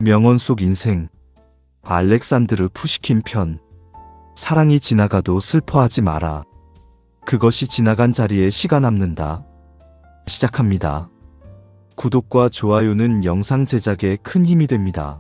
명언 속 인생. 알렉산드르 푸시킨 편. 사랑이 지나가도 슬퍼하지 마라. 그것이 지나간 자리에 시가 남는다. 시작합니다. 구독과 좋아요는 영상 제작에 큰 힘이 됩니다.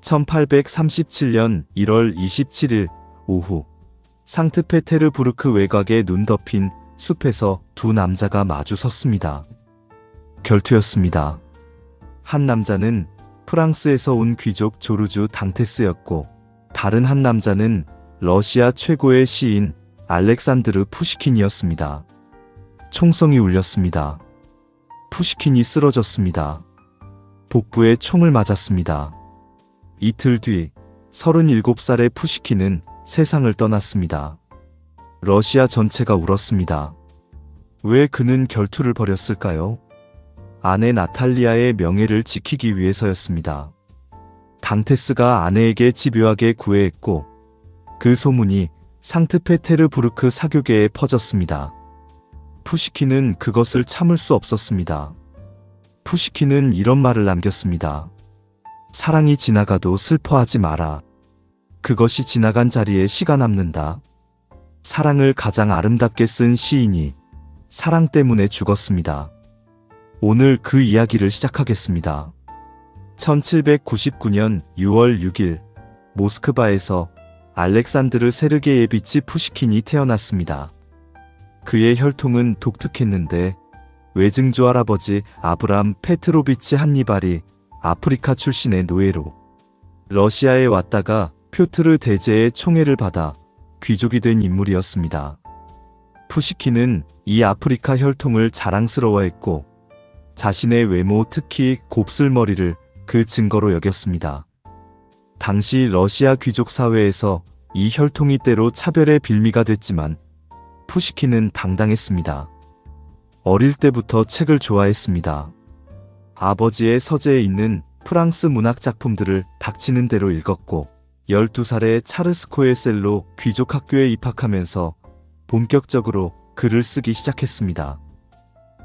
1837년 1월 27일 오후, 상트페테르부르크 외곽에 눈 덮인 숲에서 두 남자가 마주 섰습니다. 결투였습니다. 한 남자는 프랑스에서 온 귀족 조르주 당테스였고, 다른 한 남자는 러시아 최고의 시인 알렉산드르 푸시킨이었습니다. 총성이 울렸습니다. 푸시킨이 쓰러졌습니다. 복부에 총을 맞았습니다. 이틀 뒤 37살의 푸시킨은 세상을 떠났습니다. 러시아 전체가 울었습니다. 왜 그는 결투를 벌였을까요? 아내 나탈리아의 명예를 지키기 위해서였습니다. 당테스가 아내에게 집요하게 구애했고, 그 소문이 상트페테르부르크 사교계에 퍼졌습니다. 푸시킨은 그것을 참을 수 없었습니다. 푸시킨은 이런 말을 남겼습니다. 사랑이 지나가도 슬퍼하지 마라. 그것이 지나간 자리에 시가 남는다. 사랑을 가장 아름답게 쓴 시인이 사랑 때문에 죽었습니다. 오늘 그 이야기를 시작하겠습니다. 1799년 6월 6일 모스크바에서 알렉산드르 세르게예비치 푸시킨이 태어났습니다. 그의 혈통은 독특했는데 외증조 할아버지 아브람 페트로비치 한니발이 아프리카 출신의 노예로 러시아에 왔다가 표트르 대제의 총애를 받아 귀족이 된 인물이었습니다. 푸시킨은 이 아프리카 혈통을 자랑스러워했고, 자신의 외모, 특히 곱슬머리를 그 증거로 여겼습니다. 당시 러시아 귀족 사회에서 이 혈통이 때로 차별의 빌미가 됐지만 푸시킨은 당당했습니다. 어릴 때부터 책을 좋아했습니다. 아버지의 서재에 있는 프랑스 문학 작품들을 닥치는 대로 읽었고, 12살에 차르스코의 셀로 귀족 학교에 입학하면서 본격적으로 글을 쓰기 시작했습니다.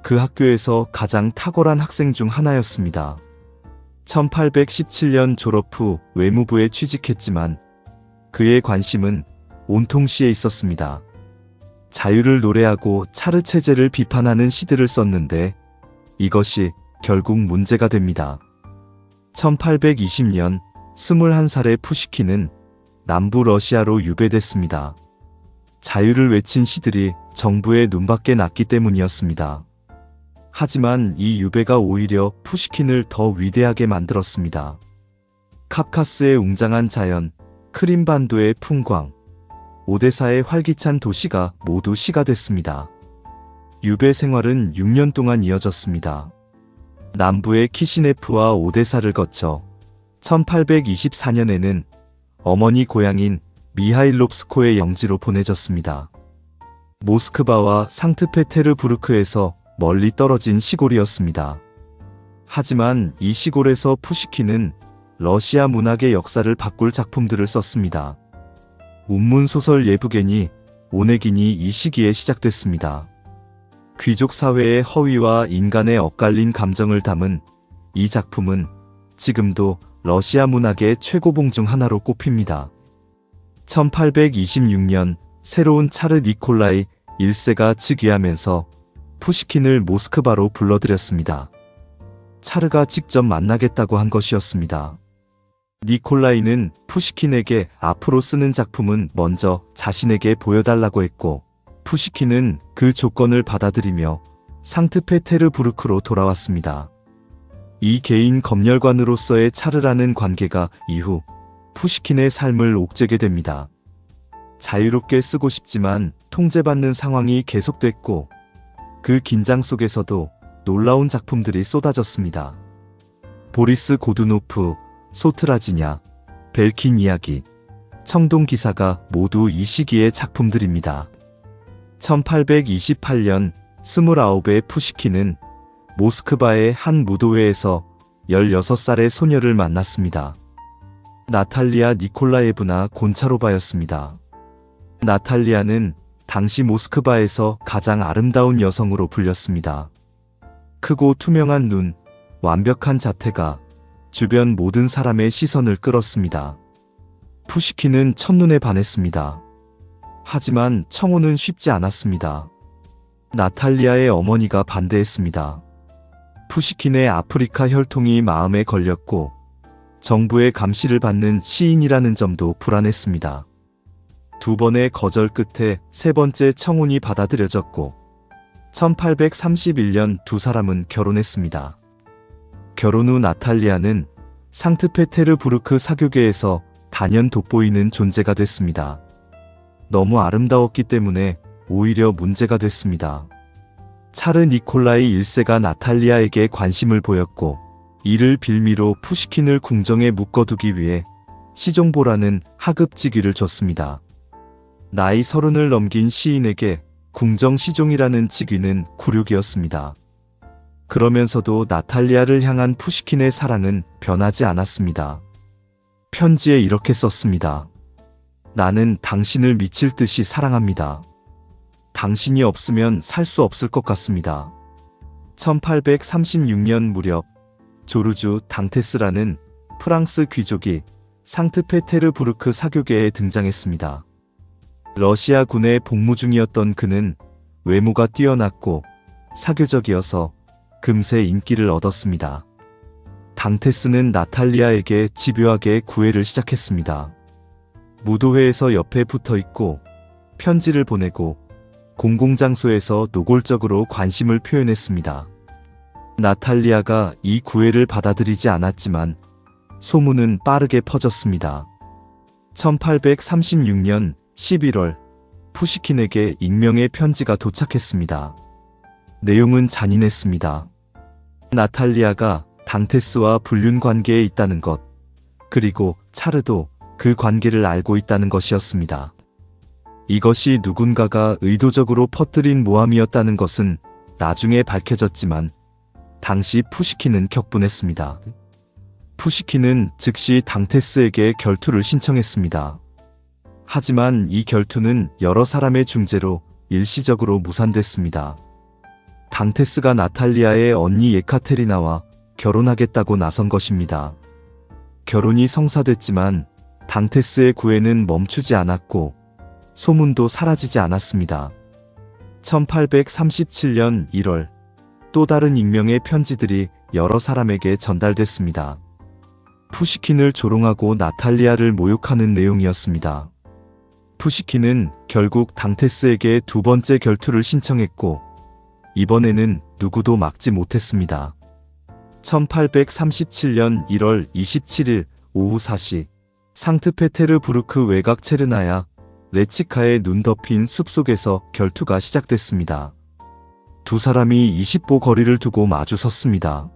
그 학교에서 가장 탁월한 학생 중 하나였습니다. 1817년 졸업 후 외무부에 취직했지만 그의 관심은 온통 시에 있었습니다. 자유를 노래하고 차르 체제를 비판하는 시들을 썼는데 이것이 결국 문제가 됩니다. 1820년 21살의 푸시킨은 남부 러시아로 유배됐습니다. 자유를 외친 시들이 정부의 눈밖에 났기 때문이었습니다. 하지만 이 유배가 오히려 푸시킨을 더 위대하게 만들었습니다. 카카스의 웅장한 자연, 크림반도의 풍광, 오데사의 활기찬 도시가 모두 시가 됐습니다. 유배 생활은 6년 동안 이어졌습니다. 남부의 키시네프와 오데사를 거쳐 1824년에는 어머니 고향인 미하일롭스코의 영지로 보내졌습니다. 모스크바와 상트페테르부르크에서 멀리 떨어진 시골이었습니다. 하지만 이 시골에서 푸시킨은 러시아 문학의 역사를 바꿀 작품들을 썼습니다. 운문소설 예부겐이, 오네긴이 이 시기에 시작됐습니다. 귀족 사회의 허위와 인간의 엇갈린 감정을 담은 이 작품은 지금도 러시아 문학의 최고봉 중 하나로 꼽힙니다. 1826년 새로운 차르 니콜라이 1세가 즉위하면서 푸시킨을 모스크바로 불러들였습니다. 차르가 직접 만나겠다고 한 것이었습니다. 니콜라이는 푸시킨에게 앞으로 쓰는 작품은 먼저 자신에게 보여달라고 했고, 푸시킨은 그 조건을 받아들이며 상트페테르부르크로 돌아왔습니다. 이 개인 검열관으로서의 차르라는 관계가 이후 푸시킨의 삶을 옥죄게 됩니다. 자유롭게 쓰고 싶지만 통제받는 상황이 계속됐고, 그 긴장 속에서도 놀라운 작품들이 쏟아졌습니다. 보리스 고두노프, 소트라지냐, 벨킨 이야기, 청동기사가 모두 이 시기의 작품들입니다. 1828년 29의 푸시킨은 모스크바의 한 무도회에서 16살의 소녀를 만났습니다. 나탈리아 니콜라예브나 곤차로바였습니다. 나탈리아는 당시 모스크바에서 가장 아름다운 여성으로 불렸습니다. 크고 투명한 눈, 완벽한 자태가 주변 모든 사람의 시선을 끌었습니다. 푸시킨은 첫눈에 반했습니다. 하지만 청혼은 쉽지 않았습니다. 나탈리아의 어머니가 반대했습니다. 푸시킨의 아프리카 혈통이 마음에 걸렸고 정부의 감시를 받는 시인이라는 점도 불안했습니다. 두 번의 거절 끝에 세 번째 청혼이 받아들여졌고 1831년 두 사람은 결혼했습니다. 결혼 후 나탈리아는 상트페테르부르크 사교계에서 단연 돋보이는 존재가 됐습니다. 너무 아름다웠기 때문에 오히려 문제가 됐습니다. 차르 니콜라이 1세가 나탈리아에게 관심을 보였고 이를 빌미로 푸시킨을 궁정에 묶어두기 위해 시종보라는 하급 직위를 줬습니다. 나이 30을 넘긴 시인에게 궁정 시종이라는 직위는 굴욕이었습니다. 그러면서도 나탈리아를 향한 푸시킨의 사랑은 변하지 않았습니다. 편지에 이렇게 썼습니다. 나는 당신을 미칠 듯이 사랑합니다. 당신이 없으면 살 수 없을 것 같습니다. 1836년 무렵 조르주 당테스라는 프랑스 귀족이 상트페테르부르크 사교계에 등장했습니다. 러시아 군에 복무 중이었던 그는 외모가 뛰어났고 사교적이어서 금세 인기를 얻었습니다. 당테스는 나탈리아에게 집요하게 구애를 시작했습니다. 무도회에서 옆에 붙어 있고 편지를 보내고 공공장소에서 노골적으로 관심을 표현했습니다. 나탈리아가 이 구애를 받아들이지 않았지만 소문은 빠르게 퍼졌습니다. 1836년 11월 푸시킨에게 익명의 편지가 도착했습니다. 내용은 잔인했습니다. 나탈리아가 당테스와 불륜 관계에 있다는 것, 그리고 차르도 그 관계를 알고 있다는 것이었습니다. 이것이 누군가가 의도적으로 퍼뜨린 모함이었다는 것은 나중에 밝혀졌지만 당시 푸시킨은 격분했습니다. 푸시킨은 즉시 당테스에게 결투를 신청했습니다. 하지만 이 결투는 여러 사람의 중재로 일시적으로 무산됐습니다. 당테스가 나탈리아의 언니 예카테리나와 결혼하겠다고 나선 것입니다. 결혼이 성사됐지만 당테스의 구애는 멈추지 않았고 소문도 사라지지 않았습니다. 1837년 1월 또 다른 익명의 편지들이 여러 사람에게 전달됐습니다. 푸시킨을 조롱하고 나탈리아를 모욕하는 내용이었습니다. 푸시킨은 결국 당테스에게 두 번째 결투를 신청했고 이번에는 누구도 막지 못했습니다. 1837년 1월 27일 오후 4시 상트페테르부르크 외곽 체르나야 레치카의 눈 덮인 숲속에서 결투가 시작됐습니다. 두 사람이 20보 거리를 두고 마주 섰습니다.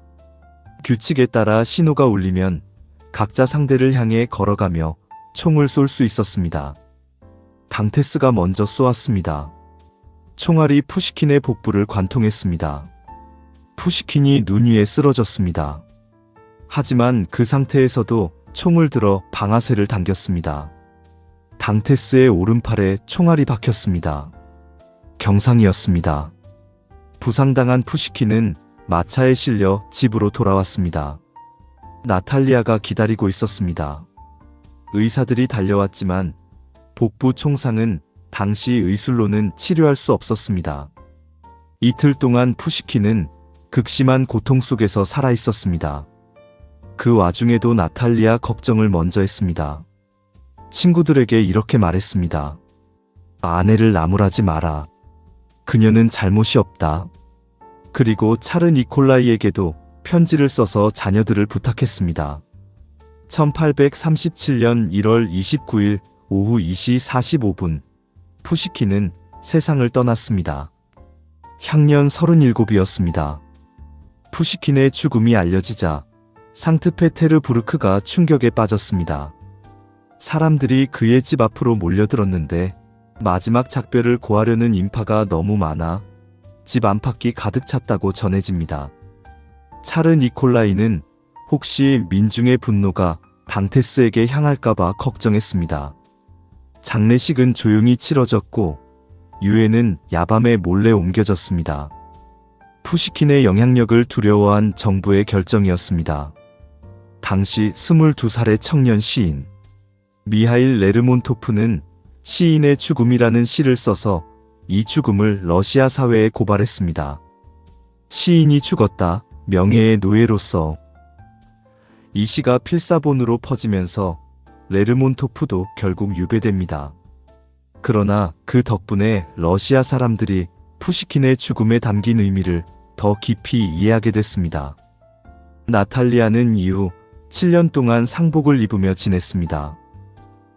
규칙에 따라 신호가 울리면 각자 상대를 향해 걸어가며 총을 쏠 수 있었습니다. 당테스가 먼저 쏘았습니다. 총알이 푸시킨의 복부를 관통했습니다. 푸시킨이 눈 위에 쓰러졌습니다. 하지만 그 상태에서도 총을 들어 방아쇠를 당겼습니다. 당테스의 오른팔에 총알이 박혔습니다. 경상이었습니다. 부상당한 푸시킨은 마차에 실려 집으로 돌아왔습니다. 나탈리아가 기다리고 있었습니다. 의사들이 달려왔지만 복부 총상은 당시 의술로는 치료할 수 없었습니다. 이틀 동안 푸시킨은 극심한 고통 속에서 살아 있었습니다. 그 와중에도 나탈리아 걱정을 먼저 했습니다. 친구들에게 이렇게 말했습니다. 아내를 나무라지 마라. 그녀는 잘못이 없다. 그리고 차르 니콜라이에게도 편지를 써서 자녀들을 부탁했습니다. 1837년 1월 29일 오후 2시 45분 푸시킨은 세상을 떠났습니다. 향년 37이었습니다. 푸시킨의 죽음이 알려지자 상트페테르부르크가 충격에 빠졌습니다. 사람들이 그의 집 앞으로 몰려들었는데 마지막 작별을 고하려는 인파가 너무 많아 집 안팎이 가득 찼다고 전해집니다. 차르 니콜라이는 혹시 민중의 분노가 당테스에게 향할까봐 걱정했습니다. 장례식은 조용히 치러졌고 유해는 야밤에 몰래 옮겨졌습니다. 푸시킨의 영향력을 두려워한 정부의 결정이었습니다. 당시 22살의 청년 시인 미하일 레르몬토프는 시인의 죽음이라는 시를 써서 이 죽음을 러시아 사회에 고발했습니다. 시인이 죽었다, 명예의 노예로서. 이 시가 필사본으로 퍼지면서 레르몬토프도 결국 유배됩니다. 그러나 그 덕분에 러시아 사람들이 푸시킨의 죽음에 담긴 의미를 더 깊이 이해하게 됐습니다. 나탈리아는 이후 7년 동안 상복을 입으며 지냈습니다.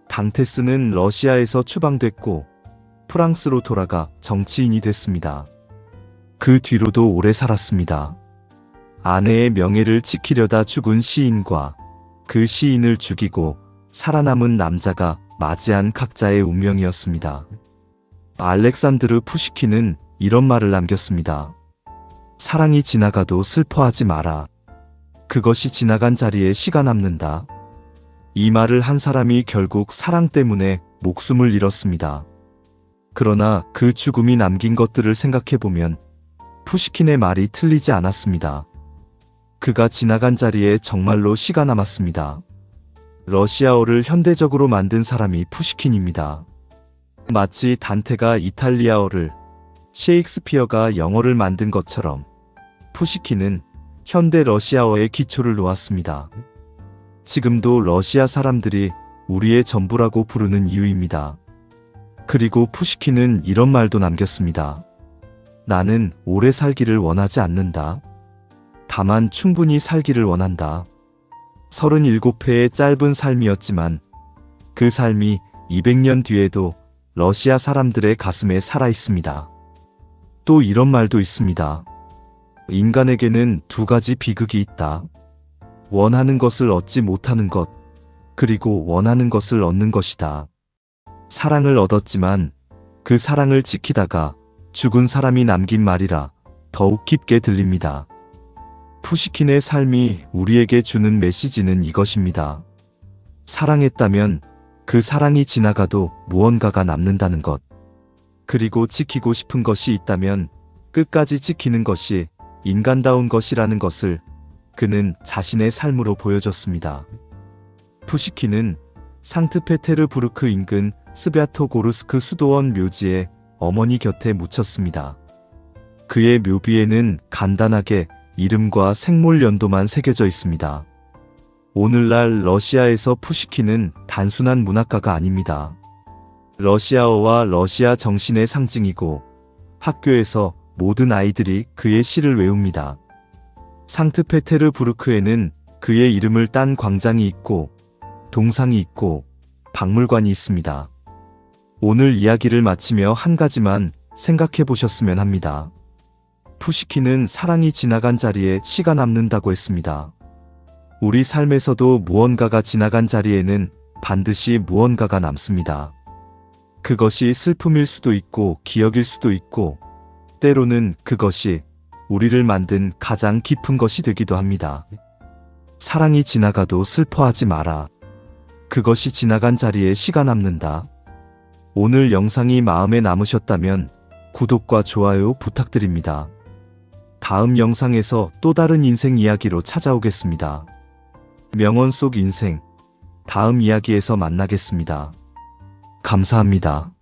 당테스는 러시아에서 추방됐고 프랑스로 돌아가 정치인이 됐습니다. 그 뒤로도 오래 살았습니다. 아내의 명예를 지키려다 죽은 시인과 그 시인을 죽이고 살아남은 남자가 맞이한 각자의 운명이었습니다. 알렉산드르 푸시킨은 이런 말을 남겼습니다. 사랑이 지나가도 슬퍼하지 마라. 그것이 지나간 자리에 시가 남는다. 이 말을 한 사람이 결국 사랑 때문에 목숨을 잃었습니다. 그러나 그 죽음이 남긴 것들을 생각해보면 푸시킨의 말이 틀리지 않았습니다. 그가 지나간 자리에 정말로 시가 남았습니다. 러시아어를 현대적으로 만든 사람이 푸시킨입니다. 마치 단테가 이탈리아어를, 셰익스피어가 영어를 만든 것처럼 푸시킨은 현대 러시아어의 기초를 놓았습니다. 지금도 러시아 사람들이 우리의 전부라고 부르는 이유입니다. 그리고 푸시킨은 이런 말도 남겼습니다. 나는 오래 살기를 원하지 않는다. 다만 충분히 살기를 원한다. 37회의 짧은 삶이었지만 그 삶이 200년 뒤에도 러시아 사람들의 가슴에 살아 있습니다. 또 이런 말도 있습니다. 인간에게는 두 가지 비극이 있다. 원하는 것을 얻지 못하는 것, 그리고 원하는 것을 얻는 것이다. 사랑을 얻었지만 그 사랑을 지키다가 죽은 사람이 남긴 말이라 더욱 깊게 들립니다. 푸시킨의 삶이 우리에게 주는 메시지는 이것입니다. 사랑했다면 그 사랑이 지나가도 무언가가 남는다는 것. 그리고 지키고 싶은 것이 있다면 끝까지 지키는 것이 인간다운 것이라는 것을 그는 자신의 삶으로 보여줬습니다. 푸시킨은 상트페테르부르크 인근 스비아토고르스크 수도원 묘지에 어머니 곁에 묻혔습니다. 그의 묘비에는 간단하게 이름과 생몰 연도만 새겨져 있습니다. 오늘날 러시아에서 푸시킨은 단순한 문학가가 아닙니다. 러시아어와 러시아 정신의 상징이고 학교에서 모든 아이들이 그의 시를 외웁니다. 상트페테르부르크에는 그의 이름을 딴 광장이 있고 동상이 있고 박물관이 있습니다. 오늘 이야기를 마치며 한 가지만 생각해 보셨으면 합니다. 푸시킨은 사랑이 지나간 자리에 시가 남는다고 했습니다. 우리 삶에서도 무언가가 지나간 자리에는 반드시 무언가가 남습니다. 그것이 슬픔일 수도 있고 기억일 수도 있고 때로는 그것이 우리를 만든 가장 깊은 것이 되기도 합니다. 사랑이 지나가도 슬퍼하지 마라. 그것이 지나간 자리에 시가 남는다. 오늘 영상이 마음에 남으셨다면 구독과 좋아요 부탁드립니다. 다음 영상에서 또 다른 인생 이야기로 찾아오겠습니다. 명언 속 인생, 다음 이야기에서 만나겠습니다. 감사합니다.